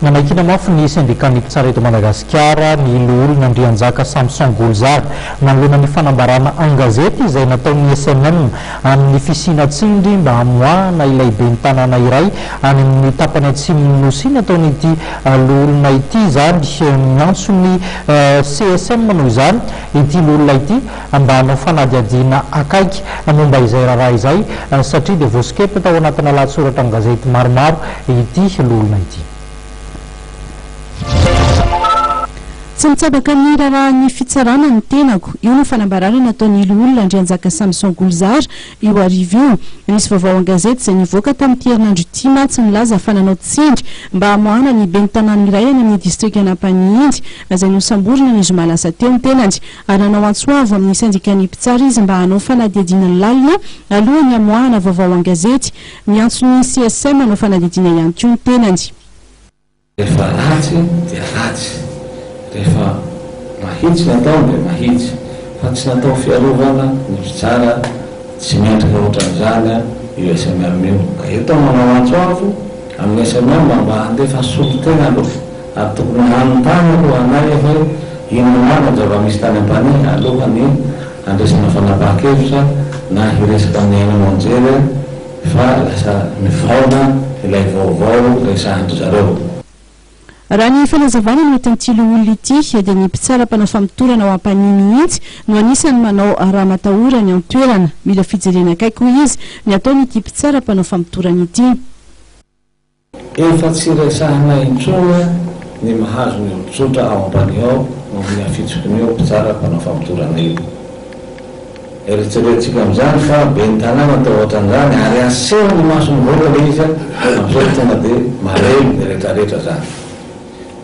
Nanakina mafy ny sindikany tsara eto Madagasikara ny loholona Andrianjaka Samson Golzar nanolona ny fanambarana an-gazety izay nataon'ny SNM amin'ny fisinatsindry mba hamoahana ilay ben'ny tanàna iray any amin'ny tapany atsimo nosy nataon'ity loholona ity izany miantsony CSM manao izany ity loholona ity mba hanao fanadihadiana akaiky momba izay raharaha izay satria dia voasikepa tao anatina lahatsoratra amin'ny gazety maromaro ity loholona ity. Tsy mitsabaka ny raharahan'ny fitsarana ny tenako io no fanambarana nataon'ny loholona Andrianjaka Samson Golzar io arivo io. Nisy vaovao an-gazety izay nivoaka tamin'ity herinandro ity matsy milaza fa nanao tsindry mba hamoahana ny ben'ny tanàna iray any amin'ny distrikta Nampanihindy izay nosamborina ny zoma lasa teo ny tenany ary nanao antsoavo amin'ny sindikany mpitsara izy mba hanao fanadihadiana ny lalina alohan'ny hamoahana vaovao an-gazety miantso ny CSM hanao fanadihadiana ihany koa ny tenany. Rehefa mahitsy natao dia mahitsy fa tsy natao fiarovana ny mpitsara tsy miendrika ohatran'izany io SMM io. Ka eto manao antsoavo amin'ny SMM mba handefa solon-tena aloha ary tokony hanontany aloha anay hoe inona marina zava-misy tany am-pany alohany andresana fanapahan-kevitra na hiresaka amin'ny aina amanjery fa lasa mivaona ilay vaovao resahandry zareo. Raha ny fanazavana no itan'ity loholona ity dia ny mpitsara mpanao famitorana ao am-pania mihitsy no anisany manao raha matahorany amin'ny toerana. Mila fijerena akaiky hoy izy ny ataony ity mpitsara mpanao famitorana ity. Efa tsy resahana intsony ny mahazo ny olon-tsotra ao am-pania ao no ny afitsokiny eo mpitsara mpanao famitorana io. Eritseretintsika amin'izany fa ben'ny tanàna atao ohatran'izany ary aseho ny masony voaka le izy amin'izao tena dia mareny ny rehetrarehetra zany.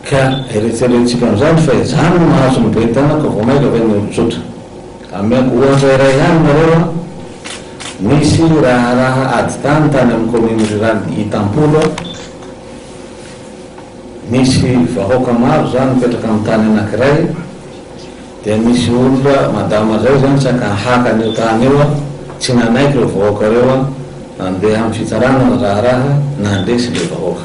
Ka eritseretintsika amin'izany fa izany no mahazo ny ben'ny tanàna ka vao maika avy ny olon-tsotra. Amiako ohatra iray ihany nareo misy raharaha ady tany amin'ny commune rurale Itampolo misy vahoaka maro zany mipetraka amin'ny tany anankiray dia misy olona madama zay zany saka haka an'io tany io tsy nanaiky ireo vahoaka reo nandeha amin'ny fitsarana raharaha nandresy le vahoaka.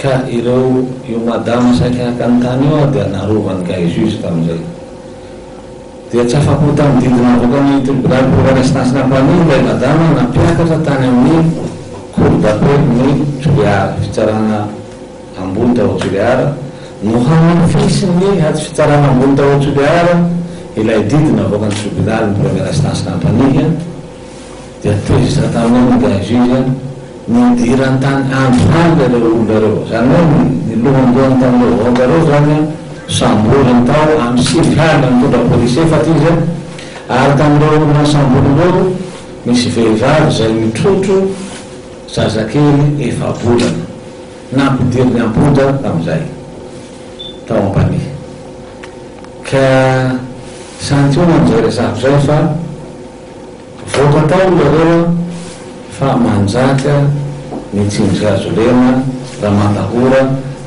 Ka ireo io madama saky haka ny tany io dia narovany ka juge tamin'izay. Dia tsy afapo tamin'ny didina avoaka ny tribunal pour l'instance Nampanihindy ilay madama nampiakatra tany amin'ny cour d'appel ny Toliara fitsarana ambony tao Toliara no hanafisy ny ady fitsarana ambony tao Toliara ilay didina avoaka ny tribunal ny première instance Nampanihindy dia tezitra tamin'ny ka juge nidirany tany androany ireo olona reo zany hoe ny lohandohany tamin'ireo vahoaka reo zany samboriny tao amin'ny sivihana mitondra polisy efatra izy ary tamin'ireo olona samborin'ireo misy vehivavy izay mitrotro zazakely efa-bolana nampidiriny ampondra tamin'izay tao am-pania. Ka santiona amin'izay resako zay fa voaka tao nareo fa manjaka ny tsindry azolena raha matahora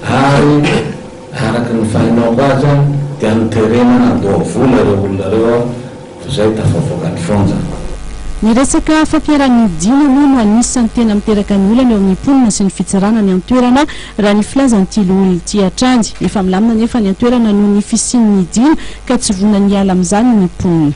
ary araky ny fahinao azy dia niterena nandoa vola ireo olona reo zay tafavoaka ny fonja. Ny resaka fampiarahany dino moa no anisany tena miteraka ny olana eo amin'ny mponina sy ny fitsarana ny antoerana raha ny filazan'ity loholona ity atrandy efa milamina nefa ny antoerana noho ny fisian'ny dino ka tsy vonany hiala amin'izany ny mponina.